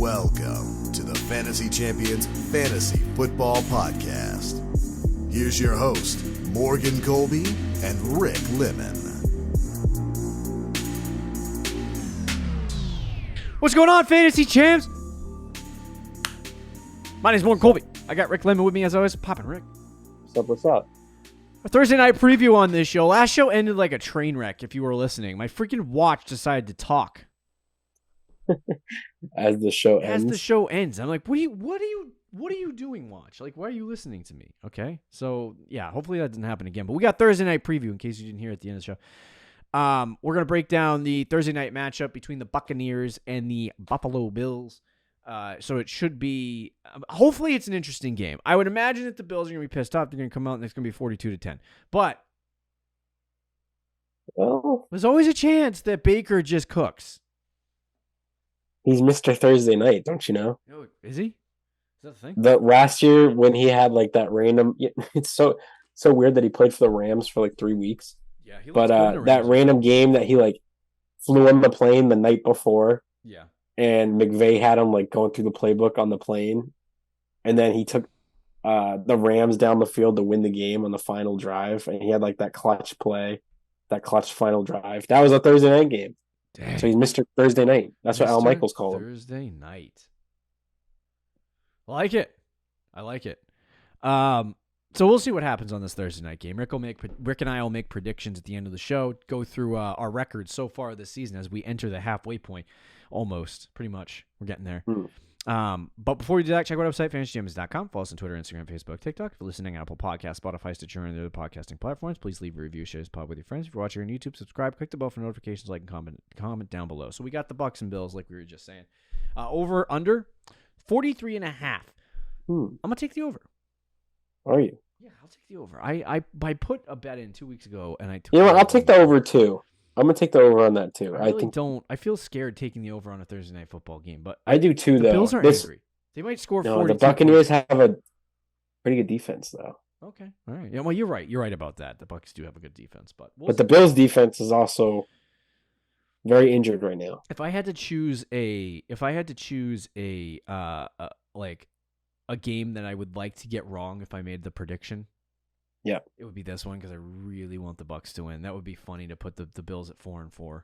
Welcome to the Fantasy Champions Fantasy Football Podcast. Here's your host, Morgan Colby and Rick Lemon. What's going on, Fantasy Champs? My name's Morgan Colby. I got Rick Lemon with me as always. Poppin' Rick. What's up? A Thursday night preview on this show. Last show ended like a train wreck if you were listening. My freaking watch decided to talk. As the show ends. I'm like, what are you doing, watch? Like, why are you listening to me? Okay. So yeah, hopefully that doesn't happen again. But we got Thursday night preview in case you didn't hear at the end of the show. We're gonna break down the Thursday night matchup between the Buccaneers and the Buffalo Bills. So it should be, hopefully it's an interesting game. I would imagine that the Bills are going to be pissed off. They're going to come out and it's going to be 42-10. But there's always a chance that Baker just cooks. He's Mr. Thursday night, don't you know? Oh, is he? Is that the thing? The last year when he had like that random, it's so weird that he played for the Rams for like 3 weeks. Yeah, he but that random game that he like flew on the plane the night before. Yeah. And McVay had him like going through the playbook on the plane, and then he took the Rams down the field to win the game on the final drive, and he had like that clutch play, that clutch final drive. That was a Thursday night game. Dang. So he's Mr. Thursday night. That's what Al Michaels called him. Thursday night. I like it. So we'll see what happens on this Thursday night game. Rick and I will make predictions at the end of the show. Go through our records so far this season as we enter the halfway point. Almost, pretty much. We're getting there. But before we do that, check out our website, fantasyjams.com. Follow us on Twitter, Instagram, Facebook, TikTok. If you're listening on Apple Podcasts, Spotify, Stitcher, and the other podcasting platforms, please leave a review, share this pod with your friends. If you're watching on YouTube, subscribe, click the bell for notifications, like, and comment down below. So we got the Bucs and Bills, like we were just saying. Over, under, 43.5. I'm going to take the over. Are you? Yeah, I'll take the over. I put a bet in 2 weeks ago, and I took. You know what? I'll take the over too. I'm gonna take the over on that too. I feel scared taking the over on a Thursday night football game, but I do too. The Bills are angry. They might score 42. The Buccaneers have a pretty good defense, though. Okay, all right. Yeah, well, you're right. You're right about that. The Bucs do have a good defense, but the Bills' defense is also very injured right now. If I had to choose a game that I would like to get wrong if I made the prediction. Yeah, it would be this one because I really want the Bucs to win. That would be funny to put the Bills at 4-4.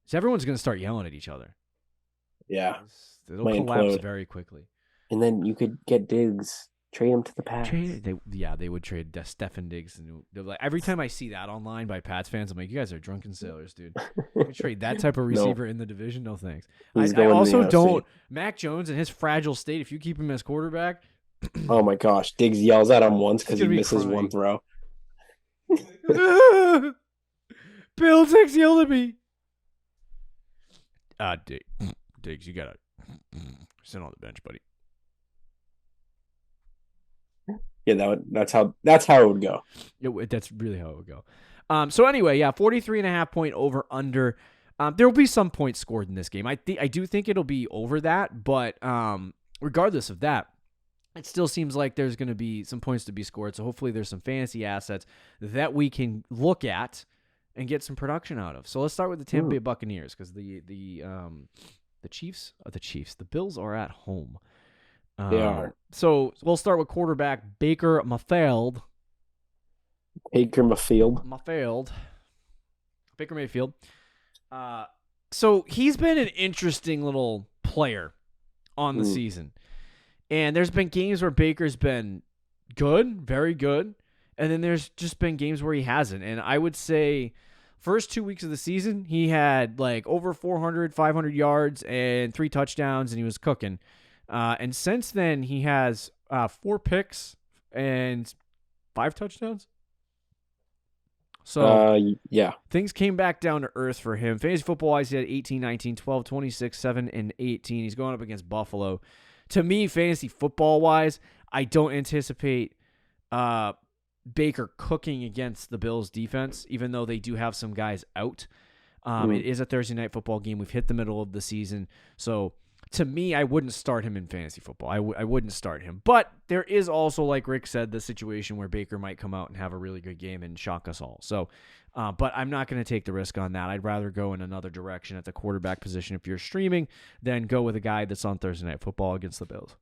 So everyone's going to start yelling at each other. Yeah, it'll collapse very quickly. And then you could get Diggs, trade him to the Pats. They would trade Stefan Diggs. And like, every time I see that online by Pats fans, I'm like, you guys are drunken sailors, dude. You trade that type of receiver in the division? No thanks. I also don't. Mac Jones in his fragile state, if you keep him as quarterback. Oh my gosh, Diggs yells at him once because he misses one throw. Bill Diggs yelled at me. Diggs, you gotta sit on the bench, buddy. Yeah, that's how it would go. That's really how it would go. So anyway, yeah, 43.5 point over under. There will be some points scored in this game. I do think it'll be over that, but regardless of that, it still seems like there's going to be some points to be scored. So hopefully there's some fantasy assets that we can look at and get some production out of. So let's start with the Tampa Bay Buccaneers because the Bills are at home. They are. So we'll start with quarterback Baker Mayfield. Baker Mayfield. So he's been an interesting little player on the season. And there's been games where Baker's been good, very good, and then there's just been games where he hasn't. And I would say first 2 weeks of the season, he had like over 400, 500 yards and 3 touchdowns, and he was cooking. And since then, he has 4 picks and 5 touchdowns. So, yeah. Things came back down to earth for him. Fantasy football-wise, he had 18, 19, 12, 26, 7, and 18. He's going up against Buffalo. To me, fantasy football-wise, I don't anticipate Baker cooking against the Bills' defense, even though they do have some guys out. It is a Thursday night football game. We've hit the middle of the season. So to me, I wouldn't start him in fantasy football. I wouldn't start him. But there is also, like Rick said, the situation where Baker might come out and have a really good game and shock us all. So, but I'm not going to take the risk on that. I'd rather go in another direction at the quarterback position if you're streaming than go with a guy that's on Thursday Night Football against the Bills.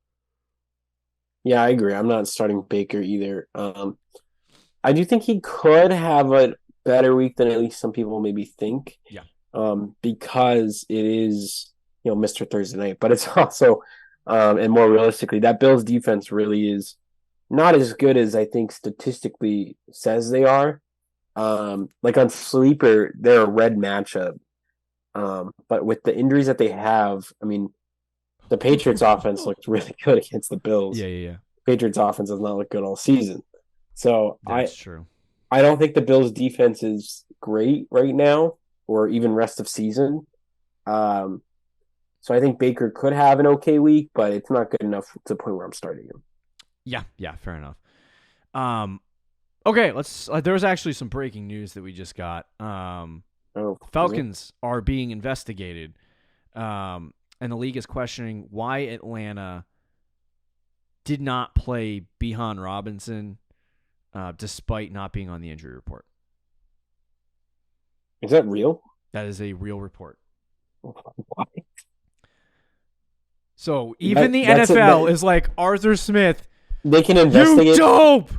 Yeah, I agree. I'm not starting Baker either. I do think he could have a better week than at least some people maybe think. Yeah. Because it is, Mr. Thursday Night, but it's also, and more realistically, that Bills defense really is not as good as I think statistically says they are. Like on Sleeper, they're a red matchup. But with the injuries that they have, I mean, the Patriots offense looked really good against the Bills. Yeah. Patriots offense has not looked good all season. So That's true. I don't think the Bills defense is great right now or even rest of season. So I think Baker could have an okay week, but it's not good enough to the point where I'm starting him. Yeah, fair enough. Okay, let's. There was actually some breaking news that we just got. Falcons are being investigated, and the league is questioning why Atlanta did not play Bijan Robinson, despite not being on the injury report. Is that real? That is a real report. Why? So even the NFL is like, Arthur Smith, they can investigate. You dope!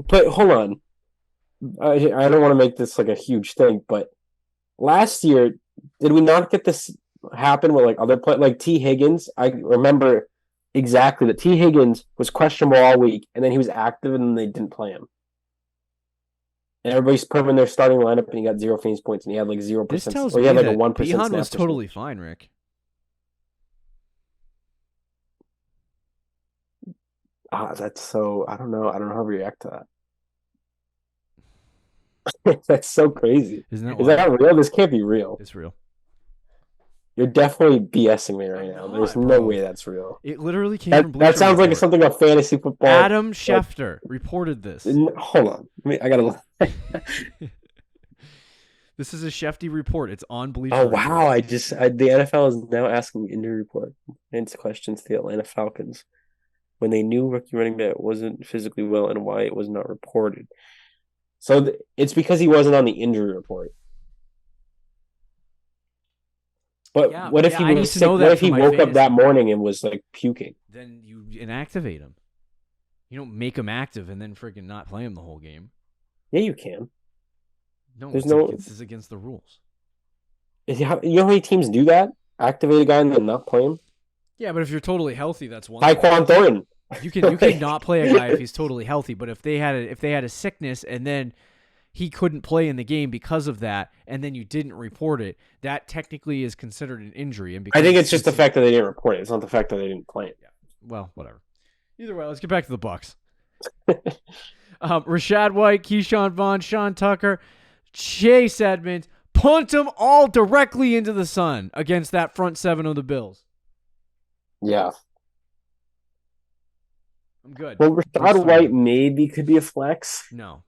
But hold on. I don't want to make this like a huge thing, but last year, did we not get this happen with like other players? Like T. Higgins, I remember exactly that T. Higgins was questionable all week, and then he was active, and then they didn't play him. And everybody's put him in their starting lineup, and he got 0 fantasy points, and he had like 0%. This tells or he me had like that a 1% Bijan snap was totally fine, Rick. That's so. I don't know. I don't know how to react to that. That's so crazy. Isn't that Is that real? This can't be real. It's real. You're definitely BSing me right now. not, There's bro. no way that's real. It literally came from Bleacher That sounds Report. like something of fantasy football. Adam Schefter reported this. Hold on. I gotta. This is a Shefty report. It's on Bleacher Oh Report. wow! The NFL is now asking injury report and questions to the Atlanta Falcons when they knew rookie running back wasn't physically well and why it was not reported. So it's because he wasn't on the injury report. But what if he was sick? What if he woke up that morning and was like puking? Then you inactivate him. You don't make him active and then freaking not play him the whole game. Yeah, you can. No, this is against the rules. You know how many teams do that? Activate a guy and then not play him? Yeah, but if you're totally healthy, that's one Tyquan Thornton. You can not play a guy if he's totally healthy, but if they had a sickness and then he couldn't play in the game because of that, and then you didn't report it, that technically is considered an injury. And I think it's just the fact that they didn't report it. It's not the fact that they didn't play it. Yeah. Well, whatever. Either way, let's get back to the Bucs. Rashad White, Keyshawn Vaughn, Sean Tucker, Chase Edmonds, punt them all directly into the sun against that front seven of the Bills. Yeah. I'm good. Well, Rashad White maybe could be a flex. No.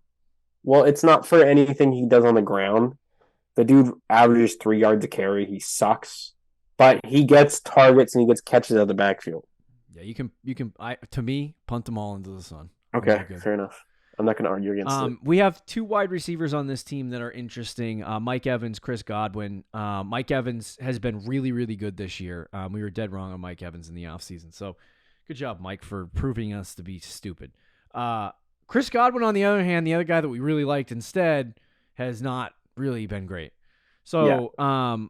Well, it's not for anything he does on the ground. The dude averages 3 yards a carry. He sucks. But he gets targets and he gets catches out of the backfield. Yeah, you can to me, punt them all into the sun. Okay, fair enough. I'm not going to argue against it. We have 2 wide receivers on this team that are interesting. Mike Evans, Chris Godwin. Mike Evans has been really, really good this year. We were dead wrong on Mike Evans in the offseason. So good job, Mike, for proving us to be stupid. Chris Godwin, on the other hand, the other guy that we really liked instead, has not really been great. So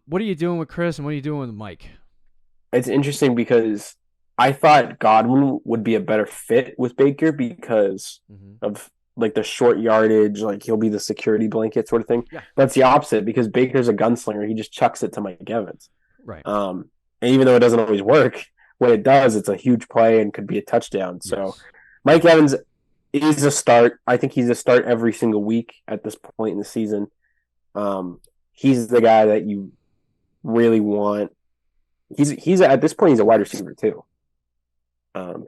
what are you doing with Chris and what are you doing with Mike? It's interesting because I thought Godwin would be a better fit with Baker because of like the short yardage, like he'll be the security blanket sort of thing. Yeah. That's the opposite because Baker's a gunslinger. He just chucks it to Mike Evans. Right. And even though it doesn't always work, when it does, it's a huge play and could be a touchdown. So Mike Evans is a start. I think he's a start every single week at this point in the season. He's the guy that you really want. He's at this point, he's a wide receiver too.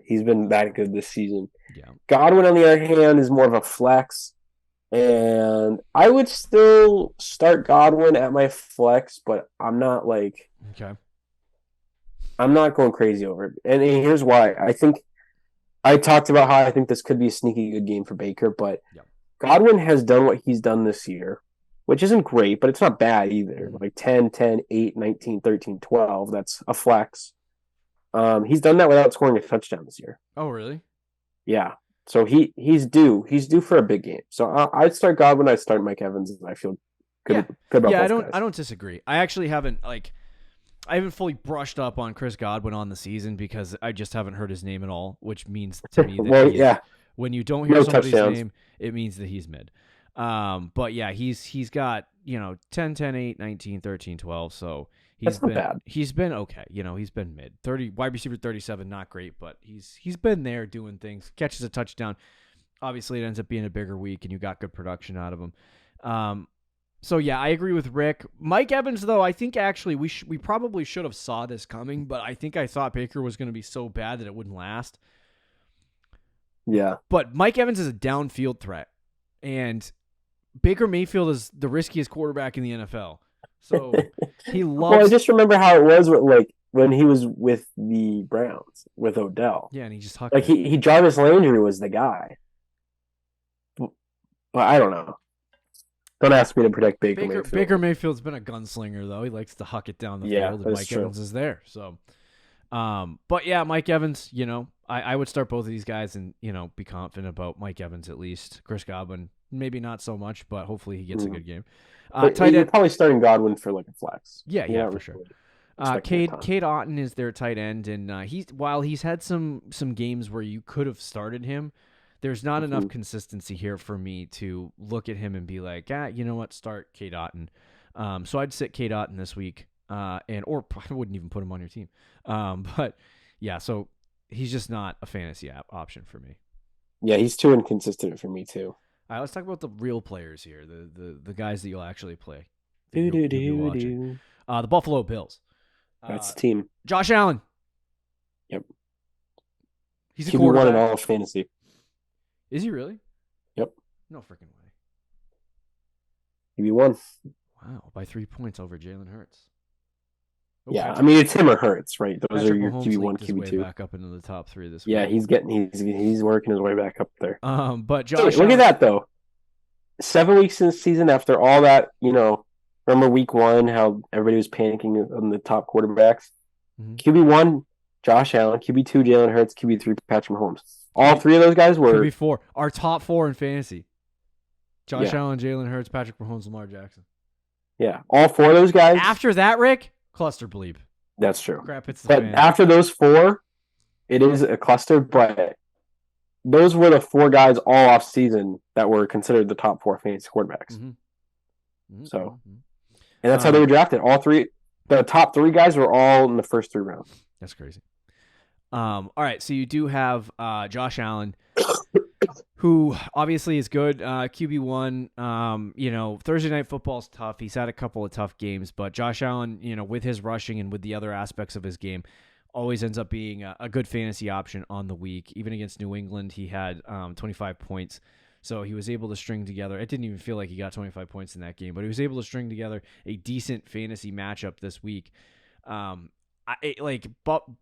He's been that good this season. Yeah. Godwin, on the other hand, is more of a flex. And I would still start Godwin at my flex, but I'm not like... Okay. I'm not going crazy over it. And here's why. I think I talked about how I think this could be a sneaky good game for Baker, but Yep. Godwin has done what he's done this year, which isn't great, but it's not bad either. Mm-hmm. Like 10, 10, 8, 19, 13, 12. That's a flex. He's done that without scoring a touchdown this year. Oh, really? Yeah. So he's due. He's due for a big game. So I'd start Godwin. I'd start Mike Evans. And I feel good about Yeah, both guys. I don't disagree. I actually haven't fully brushed up on Chris Godwin on the season because I just haven't heard his name at all, which means to me that Well, yeah. When you don't hear No somebody's touchdowns. name, it means that he's mid. But yeah, he's got, 10, 10, 8, 19, 13, 12. So That's not bad. He's been okay. He's been mid. 30 wide receiver 37, not great, but he's been there doing things. Catches a touchdown. Obviously, it ends up being a bigger week, and you got good production out of him. So yeah, I agree with Rick. Mike Evans, though, I think actually we probably should have saw this coming, but I think I thought Baker was going to be so bad that it wouldn't last. Yeah. But Mike Evans is a downfield threat, and Baker Mayfield is the riskiest quarterback in the NFL. So he loves. Well, I just remember how it was when he was with the Browns with Odell. Yeah, and he just hucked Like it. he Jarvis Landry was the guy. But I don't know. Don't ask me to predict Baker Mayfield. Baker Mayfield's been a gunslinger, though. He likes to huck it down the field, and Mike true. Evans is there. So, but yeah, Mike Evans, I would start both of these guys and, be confident about Mike Evans at least. Chris Godwin, maybe not so much, but hopefully he gets a good game. Tight end, probably starting Godwin for like a flex. Yeah, for sure. Cade Otton is their tight end, and while he's had some games where you could have started him, there's not enough consistency here for me to look at him and be like, you know what, start Cade Otton. So I'd sit Cade Otton this week, or I wouldn't even put him on your team. But yeah, so he's just not a fantasy option for me. Yeah, he's too inconsistent for me too. All right, let's talk about the real players here, the guys that you'll actually play. The Buffalo Bills. That's the team. Josh Allen. Yep. He's a QB1 in all of fantasy. Is he really? Yep. No freaking way. QB1. Wow, by 3 points over Jalen Hurts. Okay. Yeah, I mean it's him or Hurts, right? Those Patrick are your Mahomes QB1, QB2. QB2. Back up into the top 3 this week. Yeah, he's working his way back up there. But Josh, look at that though. 7 weeks in the season after all that, remember week 1 how everybody was panicking on the top quarterbacks. Mm-hmm. QB1, Josh Allen. QB2, Jalen Hurts. QB3, Patrick Mahomes. All 3 of those guys were QB4. Our top 4 in fantasy. Josh Allen, Jalen Hurts, Patrick Mahomes, Lamar Jackson. Yeah, all 4 of those guys. After that, Rick, cluster bleep. That's true. Crap hits the but fan. After those 4, it is a cluster. But those were the 4 guys all off season that were considered the top 4 fantasy quarterbacks. Mm-hmm. So, and that's how they were drafted. All 3, the top 3 guys were all in the first 3 rounds. That's crazy. All right, so you do have Josh Allen, who obviously is good. QB1, Thursday Night Football's tough. He's had a couple of tough games, but Josh Allen, with his rushing and with the other aspects of his game, always ends up being a good fantasy option on the week. Even against New England, he had 25 points. So he was able to string together. It didn't even feel like he got 25 points in that game, but he was able to string together a decent fantasy matchup this week. The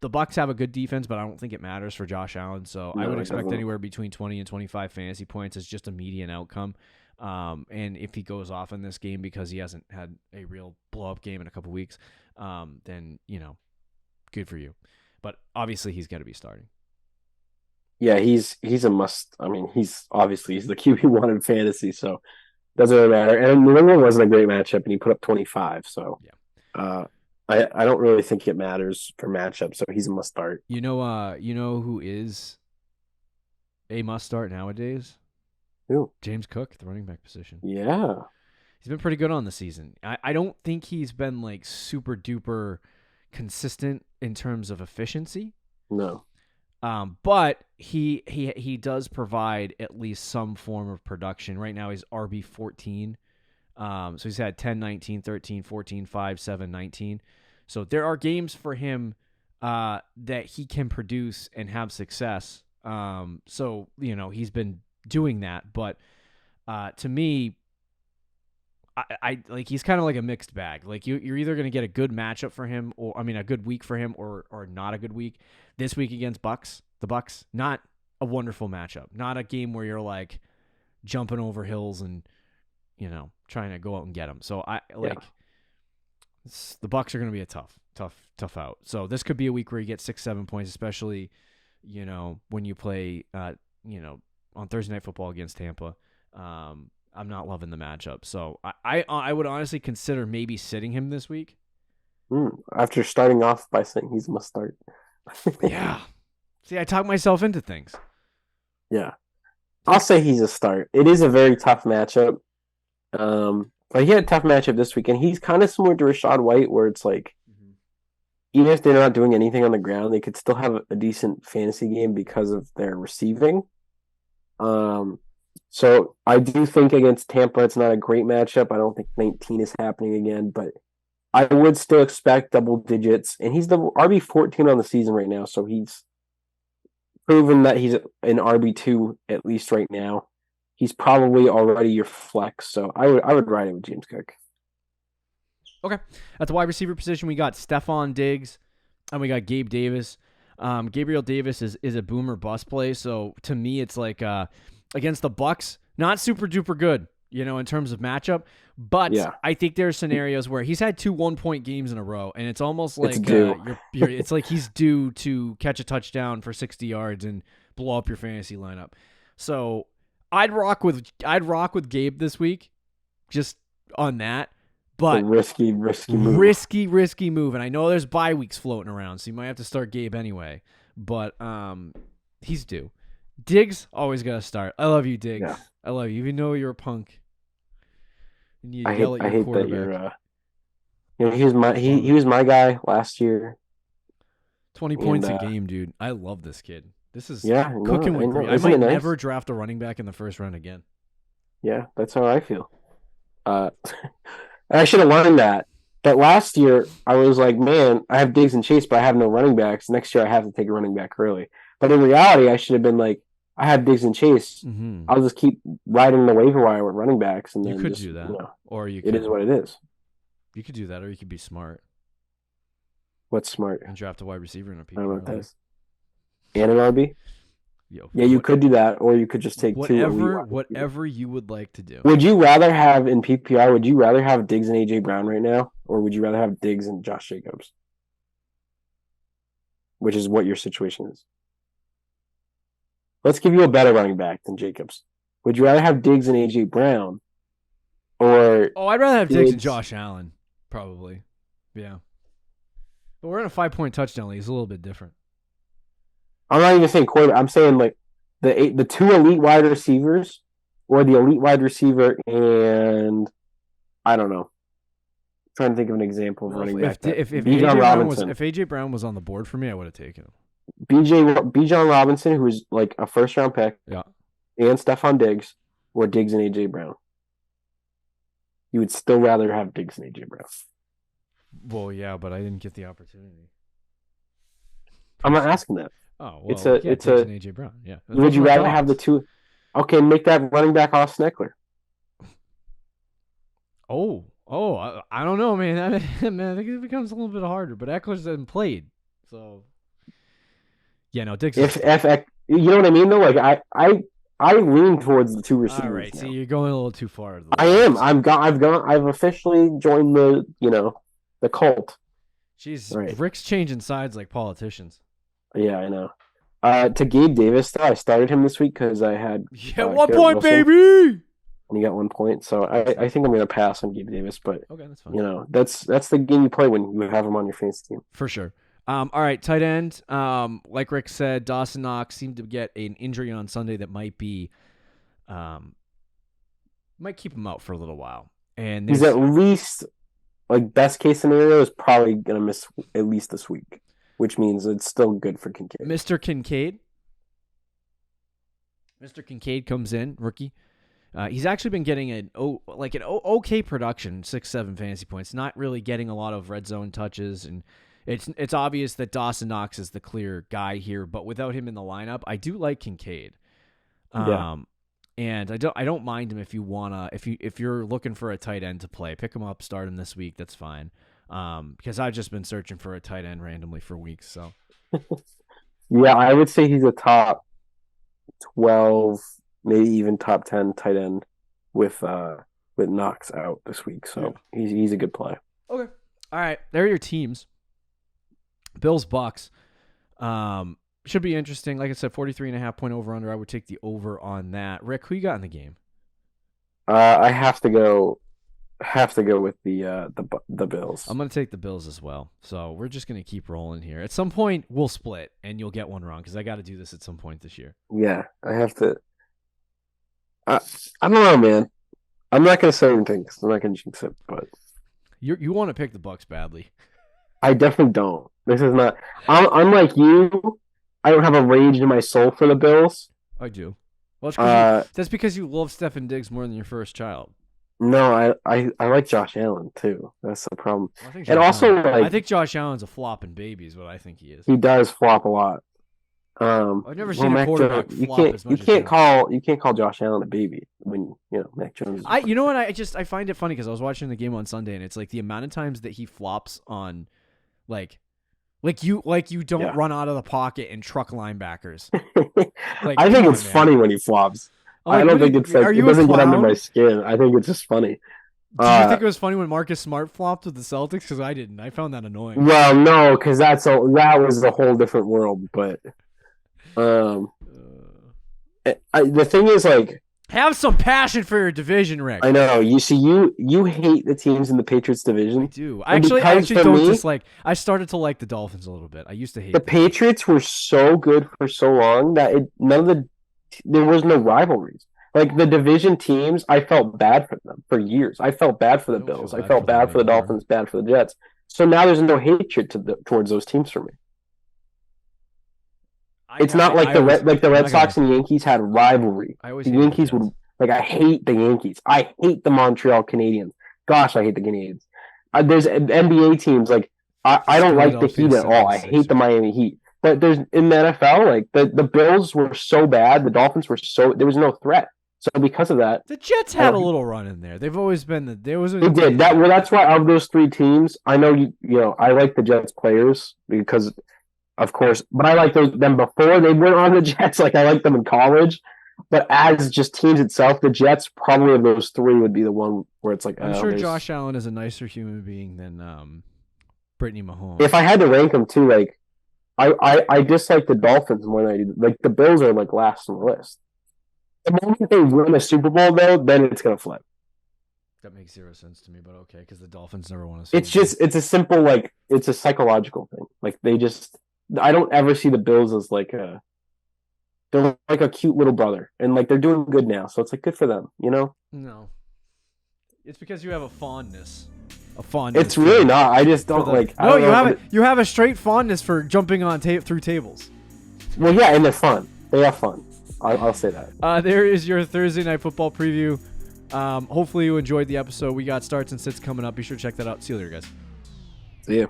Bucs have a good defense, but I don't think it matters for Josh Allen. So I would expect anywhere between 20 and 25 fantasy points as just a median outcome. And if he goes off in this game because he hasn't had a real blow-up game in a couple weeks, then, good for you. But obviously he's got to be starting. Yeah, he's a must. I mean, he's the QB1 in fantasy, so it doesn't really matter. And New England wasn't a great matchup, and he put up 25. So, I don't really think it matters for matchup. So he's a must start. You know who is a must start nowadays? Who? James Cook, the running back position. Yeah, he's been pretty good on the season. I don't think he's been like super duper consistent in terms of efficiency. No. But he does provide at least some form of production. Right now he's RB14. So he's had 10, 19, 13, 14, 5, 7, 19. So there are games for him that he can produce and have success. So, he's been doing that. But to me, I like he's kind of like a mixed bag. Like you're either going to get a good matchup for him, or I mean a good week for him, or not a good week. This week against the Bucs, not a wonderful matchup, not a game where you're like jumping over hills and trying to go out and get them. So the Bucs are going to be a tough out. So this could be a week where you get 6-7 points, especially when you play on Thursday Night Football against Tampa. I'm not loving the matchup, so I would honestly consider maybe sitting him this week. After starting off by saying he's a must start. Yeah. See, I talk myself into things. Yeah. I'll say he's a start. It is a very tough matchup. But he had a tough matchup this week, and he's kind of similar to Rachaad White, where it's like, even if they're not doing anything on the ground, they could still have a decent fantasy game because of their receiving. So I do think against Tampa, it's not a great matchup. I don't think 19 is happening again, but I would still expect double digits. And he's the RB14 on the season right now, so he's proven that he's an RB2 at least right now. He's probably already your flex, so I would ride it with James Cook. Okay. At the wide receiver position, we got Stephon Diggs and we got Gabe Davis. Gabriel Davis is a boomer bust play, so to me it's like against the Bucs, not super duper good, in terms of matchup. But yeah. I think there are scenarios where he's had 2 1-point games in a row, and it's almost like it's like he's due to catch a touchdown for 60 yards and blow up your fantasy lineup. So I'd rock with Gabe this week, just on that. But risky move. Risky move. And I know there's bye weeks floating around, so you might have to start Gabe anyway. But he's due. Diggs always gotta start. I love you, Diggs. Yeah. I love you. Even though you're a punk. And you yell at your quarterback. He was my guy last year. 20 points a game, dude. I love this kid. This is cooking with grease. I might never draft a running back in the first round again. Yeah, that's how I feel. I should have learned that. But last year, I was like, man, I have Diggs and Chase, but I have no running backs. Next year, I have to take a running back early. But in reality, I should have been like, I have Diggs and Chase. Mm-hmm. I'll just keep riding the waiver wire with running backs. And then you could do that. Or it is what it is. You could do that, or you could be smart. What's smart? And draft a wide receiver in a PPR. I don't know what that is. And an RB? Yeah, you could do that, or you could just take whatever you would like to do. Would you rather have in PPR? Would you rather have Diggs and AJ Brown right now, or would you rather have Diggs and Josh Jacobs? Which is what your situation is. Let's give you a better running back than Jacobs. Would you rather have Diggs and AJ Brown, or I'd rather have Diggs and Josh Allen, probably. Yeah, but we're in a 5-point touchdown league. It's a little bit different. I'm not even saying quarterback. I'm saying like the 2 elite wide receivers, or the elite wide receiver, and I don't know. I'm trying to think of an example of running back. If AJ Brown was on the board for me, I would have taken him. Bijan Robinson, who is like a first-round pick, yeah, and Stephon Diggs, or Diggs and AJ Brown. You would still rather have Diggs and AJ Brown. Well, yeah, but I didn't get the opportunity. I'm not asking that. Oh, well, it's an AJ Brown. Yeah. Would you rather have the 2? Okay, make that running back off Sneckler. I don't know, man. I think it becomes a little bit harder. But Eckler's hasn't played, so yeah, no. Diggs. If you know what I mean, though, like I lean towards the 2 receivers. All right, now. see, you're going a little too far. I am. I've officially joined the cult. Jeez, right. Rick's changing sides like politicians. Yeah, I know. To Gabe Davis, though, I started him this week because I had 1 point, baby. And he got 1 point, so I think I'm going to pass on Gabe Davis. But okay, that's fine. That's the game you play when you have him on your fantasy team for sure. All right, tight end. Like Rick said, Dawson Knox seemed to get an injury on Sunday that might keep him out for a little while. And he's at least, like, best case scenario is probably going to miss at least this week, which means it's still good for Kincaid. Mr. Kincaid comes in, rookie. He's actually been getting an okay production, 6-7 fantasy points. Not really getting a lot of red zone touches, and it's obvious that Dawson Knox is the clear guy here. But without him in the lineup, I do like Kincaid. And I don't mind him if you're looking for a tight end to play, pick him up, start him this week. That's fine. Because I've just been searching for a tight end randomly for weeks. So Yeah, I would say he's a top 12, maybe even top 10 tight end with Knox out this week. So he's a good play. Okay. All right. There are your teams. Bills, Bucs. Should be interesting. Like I said, 43.5 point over under. I would take the over on that. Rick, who you got in the game? I have to go with the Bills. I'm going to take the Bills as well. So we're just going to keep rolling here. At some point, we'll split, and you'll get one wrong because I got to do this at some point this year. Yeah, I have to. I don't know, man. I'm not going to say anything because I'm not going to jinx it, but you want to pick the Bucs badly. I definitely don't. This is not. I'm like you. I don't have a rage in my soul for the Bills. I do. Well, that's because you love Stefan Diggs more than your first child. No, I like Josh Allen too. That's the problem. I think Josh Allen's a flopping baby is what I think he is. He does flop a lot. I've never seen a quarterback flop as much. You can't call Josh Allen a baby when Mac Jones. You know what? I find it funny because I was watching the game on Sunday and it's like the amount of times that he flops on, like you don't run out of the pocket and truck linebackers. I think it's funny when he flops. I don't think it's like it doesn't get under my skin. I think it's just funny. Did you think it was funny when Marcus Smart flopped with the Celtics? Because I didn't. I found that annoying. Well, no, because that was a whole different world. But the thing is, like, have some passion for your division, Rick. I know. You see, you hate the teams in the Patriots division. I do. I actually don't dislike. I started to like the Dolphins a little bit. I used to hate the Patriots. Were so good for so long that there was no rivalries. Like the division teams, I felt bad for them for years. I felt bad for the Bills. I felt bad for the Dolphins, bad for the Jets. So now there's no hatred towards those teams for me. It's not like the Red Sox and Yankees had rivalry. The Yankees would I hate the Yankees. I hate the Montreal Canadiens. Gosh, I hate the Canadiens. There's NBA teams I don't like the Heat at all. I hate the Miami Heat. But there's in the NFL, the Bills were so bad, the Dolphins were there was no threat. So because of that, the Jets had a little run in there. They've always been they did that. Well, that's why of those three teams, I know I like the Jets players because, of course, but I like them before they went on the Jets. Like I liked them in college, but as just teams itself, the Jets probably of those three would be the one where it's like. I'm sure Josh Allen is a nicer human being than Brittany Mahomes. If I had to rank them too, I dislike the Dolphins more than I do. Like the Bills are last on the list. The moment they win a Super Bowl, though, then it's gonna flip. That makes zero sense to me, but okay, because the Dolphins never won a Super Bowl. It's a simple it's a psychological thing. I don't ever see the Bills as they're like a cute little brother, and they're doing good now, so it's good for them, No, it's because you have a fondness. It's really not. I just don't you have a straight fondness for jumping on through tables. Well, yeah, and they're fun. They have fun. I'll say that. There is your Thursday Night Football preview. Hopefully you enjoyed the episode. We got starts and sits coming up. Be sure to check that out. See you later, guys. See ya.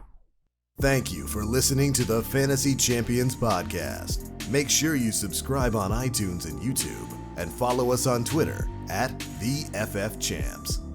Thank you for listening to the Fantasy Champions Podcast. Make sure you subscribe on iTunes and YouTube and follow us on Twitter @TheFFChamps.